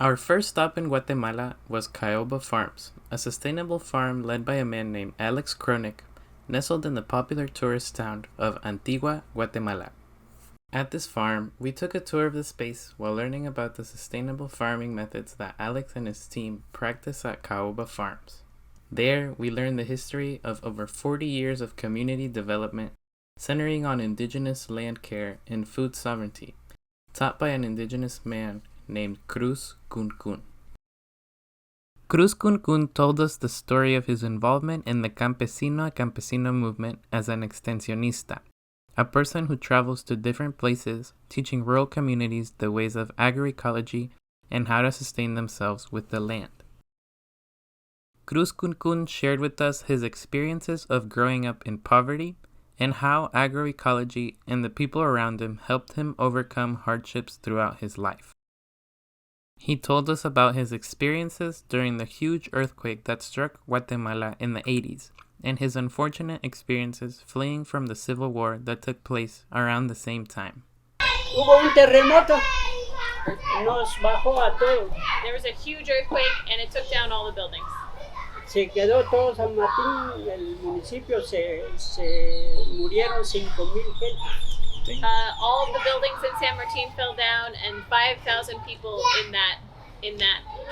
Our first stop in Guatemala was Caoba Farms, a sustainable farm led by a man named Alex Kronik, nestled in the popular tourist town of Antigua, Guatemala. At this farm, we took a tour of the space while learning about the sustainable farming methods that Alex and his team practice at Caoba Farms. There, we learned the history of over 40 years of community development centering on indigenous land care and food sovereignty, taught by an indigenous man named Cruz Cuncun. Cruz Cuncun told us the story of his involvement in the campesino a campesino movement as an extensionista, a person who travels to different places teaching rural communities the ways of agroecology and how to sustain themselves with the land. Cruz Cuncun shared with us his experiences of growing up in poverty and how agroecology and the people around him helped him overcome hardships throughout his life. He told us about his experiences during the huge earthquake that struck Guatemala in the 80s and his unfortunate experiences fleeing from the civil war that took place around the same time. Hubo un terremoto, nos bajó a todos. There was a huge earthquake and it took down all the buildings. Se quedó todo San Martín, el municipio, se murieron 5,000 gente. All of the buildings in San Martin fell down and 5,000 people in that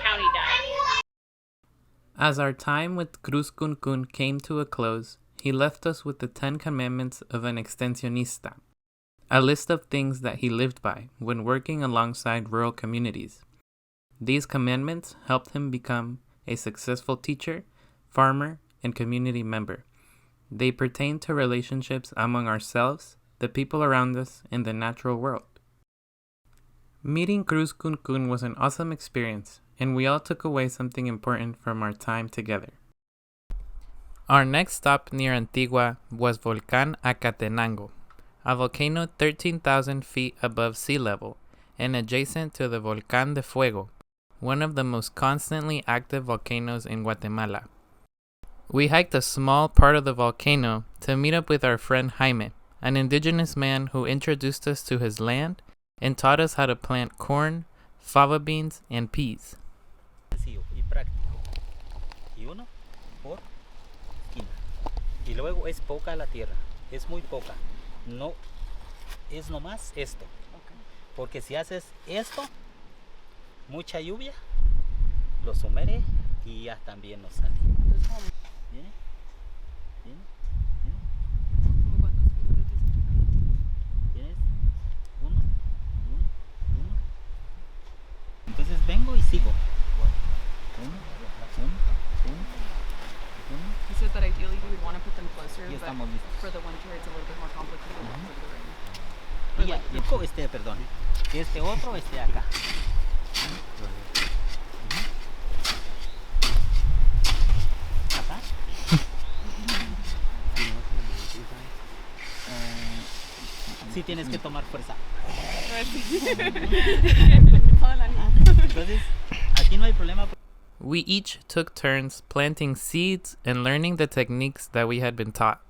county died. As our time with Cruz Cuncun came to a close, he left us with the 10 commandments of an extensionista, a list of things that he lived by when working alongside rural communities. These commandments helped him become a successful teacher, farmer, and community member. They pertain to relationships among ourselves, the people around us, and the natural world. Meeting Cruz Cuncun was an awesome experience, and we all took away something important from our time together. Our next stop near Antigua was Volcán Acatenango, a volcano 13,000 feet above sea level and adjacent to the Volcán de Fuego, one of the most constantly active volcanoes in Guatemala. We hiked a small part of the volcano to meet up with our friend Jaime, an indigenous man who introduced us to his land and taught us how to plant corn, fava beans, and peas. Sencillo y práctico. Y uno por esquina. Y luego es poca la tierra, es muy poca. No es nomás esto. Porque si haces esto, mucha lluvia, lo sumerge y ya también nos sale. ¿Viene? ¿Viene? ¿Viene? ¿Tienes? Uno. Entonces vengo y sigo. Uno. You said that ideally you would want to put them closer, Ya but estamos listos. for the winter it's a little bit more complicated. Y ya, perdón. Este otro esté acá. Acá. Sí tienes que tomar fuerza. Entonces, aquí no hay problema. We each took turns planting seeds and learning the techniques that we had been taught.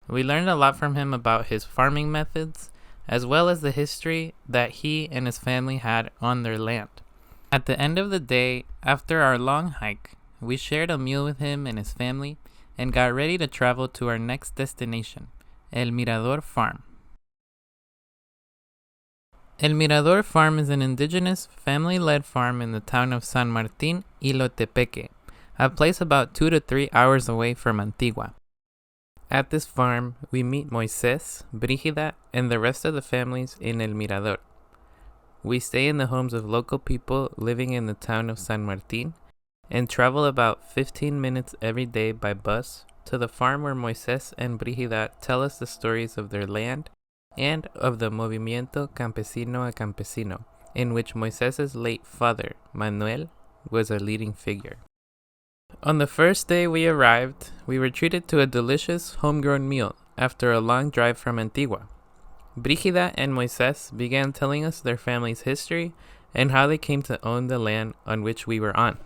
We learned a lot from him about his farming methods, as well as the history that he and his family had on their land. At the end of the day, after our long hike, we shared a meal with him and his family and got ready to travel to our next destination, El Mirador Farm. El Mirador Farm is an indigenous, family-led farm in the town of San Martín y Lotepeque, a place about 2 to 3 hours away from Antigua. At this farm, we meet Moises, Brígida, and the rest of the families in El Mirador. We stay in the homes of local people living in the town of San Martín and travel about 15 minutes every day by bus to the farm where Moises and Brígida tell us the stories of their land and of the Movimiento Campesino a Campesino, in which Moisés' late father, Manuel, was a leading figure. On the first day we arrived, we were treated to a delicious homegrown meal after a long drive from Antigua. Brígida and Moisés began telling us their family's history and how they came to own the land on which we were on.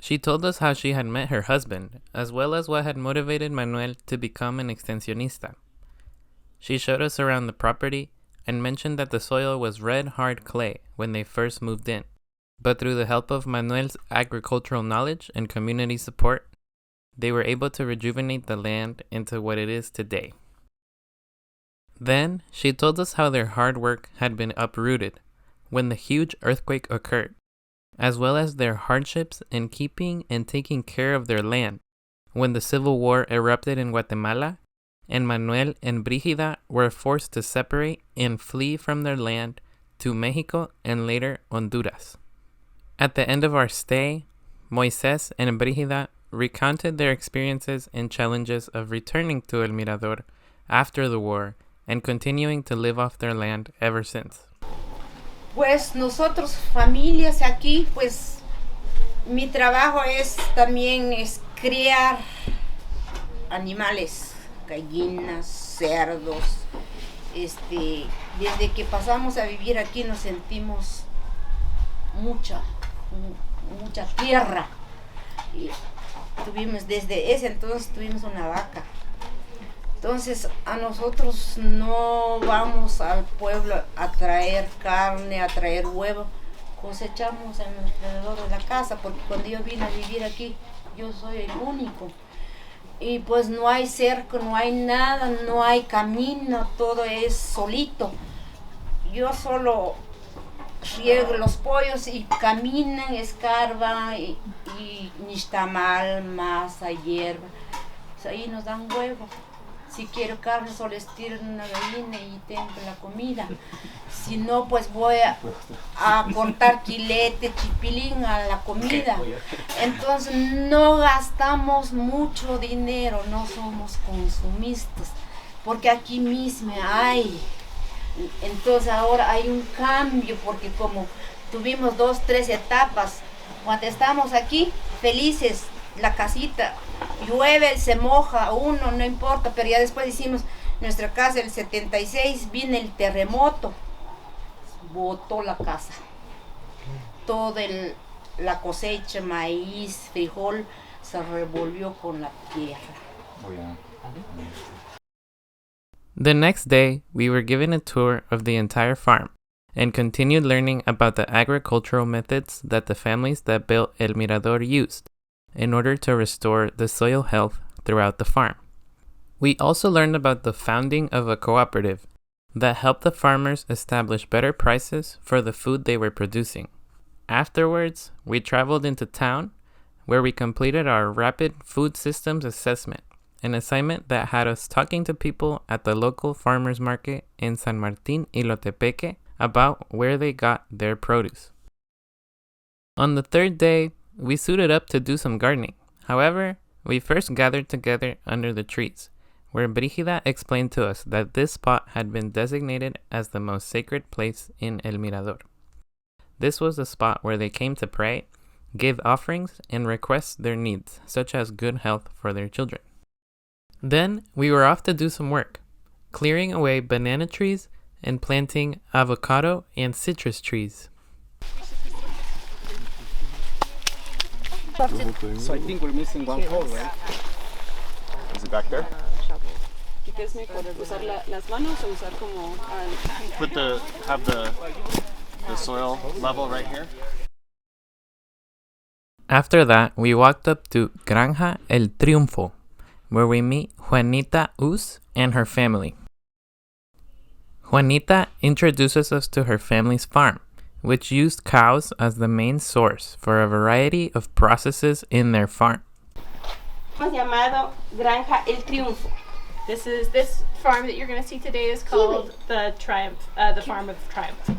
She told us how she had met her husband, as well as what had motivated Manuel to become an extensionista. She showed us around the property and mentioned that the soil was red hard clay when they first moved in, But through the help of Manuel's agricultural knowledge and community support, they were able to rejuvenate the land into what it is today. Then, she told us how their hard work had been uprooted when the huge earthquake occurred, as well as their hardships in keeping and taking care of their land when the Civil War erupted in Guatemala, and Manuel and Brígida were forced to separate and flee from their land to Mexico and later Honduras. At the end of our stay, Moises and Brígida recounted their experiences and challenges of returning to El Mirador after the war and continuing to live off their land ever since. Pues nosotros familias aquí, pues mi trabajo es también es criar animales, gallinas, cerdos. Desde que pasamos a vivir aquí nos sentimos mucha tierra. Y desde ese entonces tuvimos una vaca. Entonces a nosotros no vamos al pueblo a traer carne, a traer huevo, cosechamos en alrededor de la casa, porque cuando yo vine a vivir aquí, yo soy el único. Y pues no hay cerco, no hay nada, no hay camino, todo es solito. Yo solo riego los pollos y caminan, escarban y nixtamal, masa, hierba. Pues ahí nos dan huevo. Si quiero carne, solo estiro una gallina y tengo la comida. Si no, pues voy a cortar quilete, chipilín a la comida. Entonces no gastamos mucho dinero, no somos consumistas, porque aquí mismo hay. Entonces ahora hay un cambio, porque como tuvimos 2, 3 etapas, cuando estamos aquí, felices, la casita, llueve, se moja uno, no importa, pero ya después hicimos nuestra casa, el 76, vino el terremoto, botó la casa, toda la cosecha, maíz, frijol, se revolvió con la tierra. The next day, we were given a tour of the entire farm and continued learning about the agricultural methods that the families that built El Mirador used in order to restore the soil health throughout the farm. We also learned about the founding of a cooperative that helped the farmers establish better prices for the food they were producing. Afterwards, we traveled into town where we completed our rapid food systems assessment, an assignment that had us talking to people at the local farmers market in San Martín y Lotepeque about where they got their produce. On the third day, we suited up to do some gardening. However, we first gathered together under the trees, where Brígida explained to us that this spot had been designated as the most sacred place in El Mirador. This was the spot where they came to pray, give offerings, and request their needs, such as good health for their children. Then we were off to do some work, clearing away banana trees and planting avocado and citrus trees. So I think we're missing one hole, right? Is it back there? ¿Qué es mejor, usar las manos o usar como Have the soil level right here. After that, we walked up to Granja El Triunfo, where we meet Juanita Uz and her family. Juanita introduces us to her family's farm, which used cows as the main source for a variety of processes in their farm. Llamado Granja El Triunfo. This farm that you're going to see today is called the Farm of Triumph.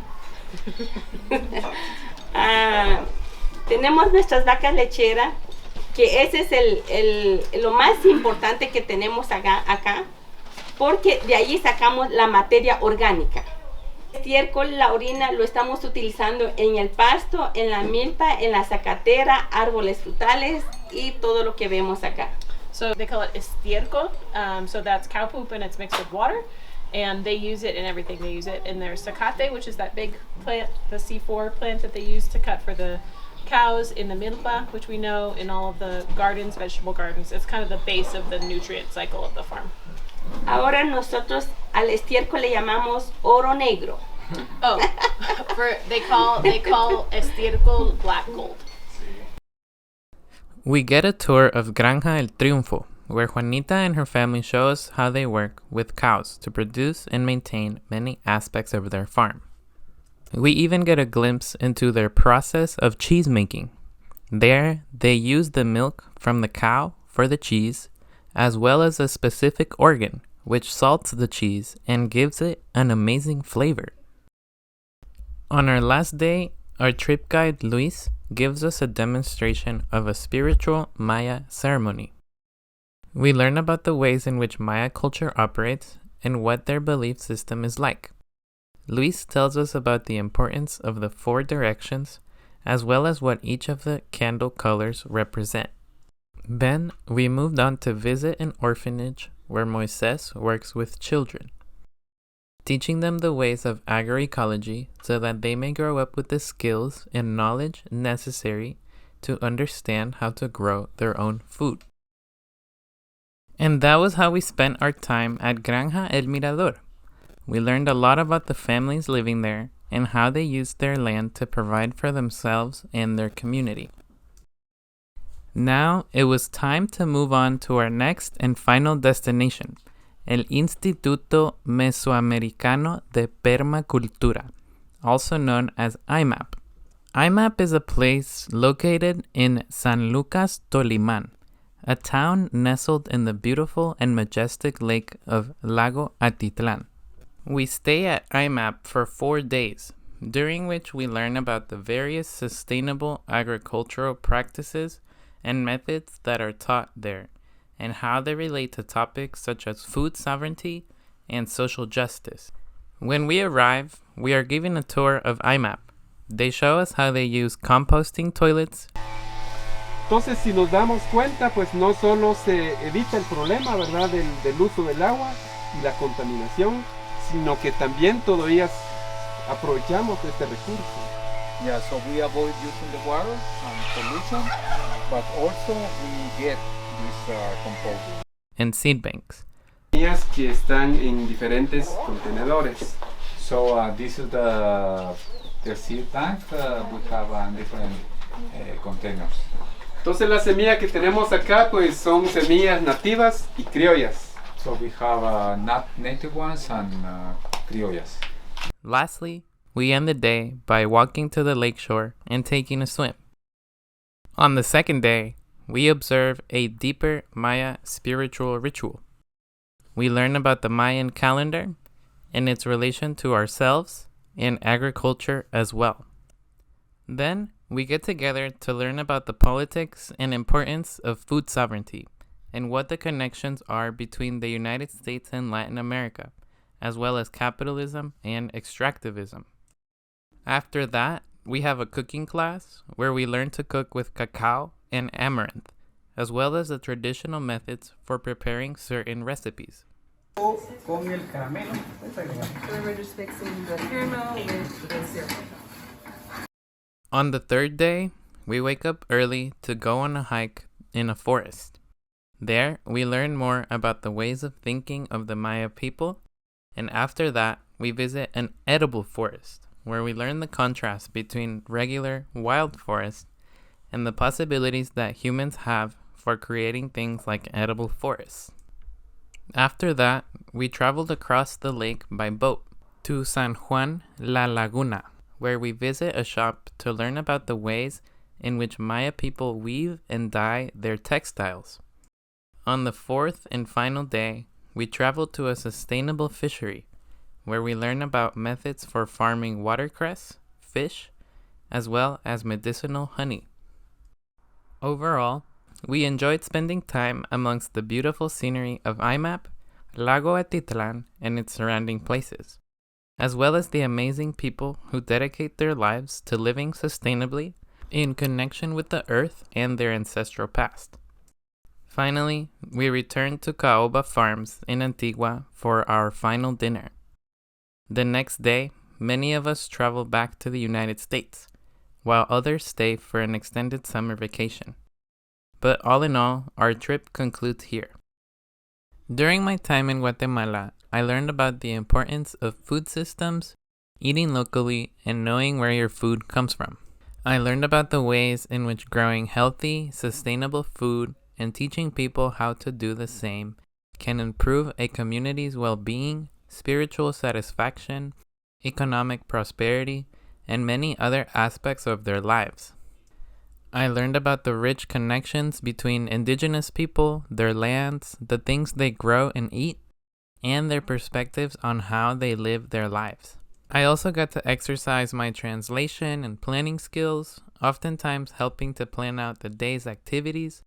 Tenemos nuestras vacas lecheras, que ese es lo más importante que tenemos acá, porque de allí sacamos la materia orgánica. El estiércol, la orina, lo estamos utilizando en el pasto, en la milpa, en la zacatera, árboles frutales y todo lo que vemos acá. So they call it estiércol, so that's cow poop and it's mixed with water, and they use it in everything. They use it in their zacate, which is that big plant, the C4 plant that they use to cut for the cows, in the milpa, which we know in all of the gardens, vegetable gardens. It's kind of the base of the nutrient cycle of the farm. Ahora nosotros al estiércol le llamamos oro negro. Oh, They call estiércol black gold. We get a tour of Granja El Triunfo, where Juanita and her family show us how they work with cows to produce and maintain many aspects of their farm. We even get a glimpse into their process of cheese making. There, they use the milk from the cow for the cheese, as well as a specific organ, which salts the cheese and gives it an amazing flavor. On our last day, our trip guide Luis gives us a demonstration of a spiritual Maya ceremony. We learn about the ways in which Maya culture operates and what their belief system is like. Luis tells us about the importance of the 4 directions, as well as what each of the candle colors represent. Then, we moved on to visit an orphanage where Moises works with children, teaching them the ways of agroecology so that they may grow up with the skills and knowledge necessary to understand how to grow their own food. And that was how we spent our time at Granja El Mirador. We learned a lot about the families living there and how they used their land to provide for themselves and their community. Now it was time to move on to our next and final destination, El Instituto Mesoamericano de Permacultura, also known as IMAP. IMAP is a place located in San Lucas, Toliman, a town nestled in the beautiful and majestic lake of Lago Atitlan. We stay at IMAP for 4 days, during which we learn about the various sustainable agricultural practices and methods that are taught there, and how they relate to topics such as food sovereignty and social justice. When we arrive, we are given a tour of IMAP. They show us how they use composting toilets. Entonces, si nos damos cuenta, pues no solo se evita el problema, ¿verdad?, del uso del agua y la contaminación, sino que también todavía aprovechamos este recurso. Yeah, so we avoid using the water and pollution, but also we get this compost. And seed banks. Semillas que están en diferentes contenedores. So this is the seed bank. We have different containers. Entonces las semillas que tenemos acá pues son semillas nativas y criollas. So we have native ones and criollas. Lastly, we end the day by walking to the lakeshore and taking a swim. On the second day, we observe a deeper Maya spiritual ritual. We learn about the Mayan calendar and its relation to ourselves and agriculture as well. Then, we get together to learn about the politics and importance of food sovereignty and what the connections are between the United States and Latin America, as well as capitalism and extractivism. After that, we have a cooking class where we learn to cook with cacao and amaranth, as well as the traditional methods for preparing certain recipes. So we're just mixing the caramel with the syrup. On the third day, we wake up early to go on a hike in a forest. There, we learn more about the ways of thinking of the Maya people, and after that, we visit an edible forest, where we learn the contrast between regular wild forest and the possibilities that humans have for creating things like edible forests. After that, we traveled across the lake by boat to San Juan La Laguna, where we visit a shop to learn about the ways in which Maya people weave and dye their textiles. On the fourth and final day, we traveled to a sustainable fishery, where we learn about methods for farming watercress, fish, as well as medicinal honey. Overall, we enjoyed spending time amongst the beautiful scenery of IMAP, Lago Atitlan, and its surrounding places, as well as the amazing people who dedicate their lives to living sustainably in connection with the earth and their ancestral past. Finally, we returned to Caoba Farms in Antigua for our final dinner. The next day, many of us travel back to the United States, while others stay for an extended summer vacation. But all in all, our trip concludes here. During my time in Guatemala, I learned about the importance of food systems, eating locally, and knowing where your food comes from. I learned about the ways in which growing healthy, sustainable food and teaching people how to do the same can improve a community's well-being, spiritual satisfaction, economic prosperity, and many other aspects of their lives. I learned about the rich connections between indigenous people, their lands, the things they grow and eat, and their perspectives on how they live their lives. I also got to exercise my translation and planning skills, oftentimes helping to plan out the day's activities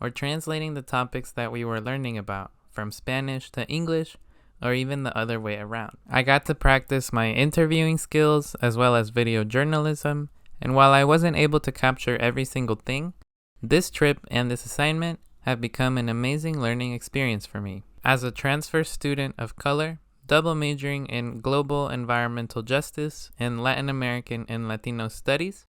or translating the topics that we were learning about, from Spanish to English, or even the other way around. I got to practice my interviewing skills as well as video journalism, and while I wasn't able to capture every single thing, this trip and this assignment have become an amazing learning experience for me. As a transfer student of color, double majoring in global environmental justice and Latin American and Latino studies,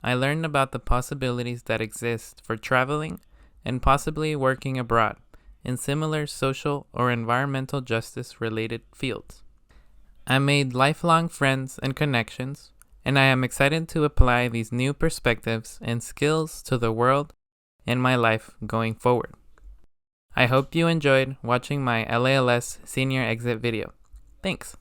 I learned about the possibilities that exist for traveling and possibly working abroad in similar social or environmental justice related fields. I made lifelong friends and connections, and I am excited to apply these new perspectives and skills to the world and my life going forward. I hope you enjoyed watching my LALS senior exit video. Thanks.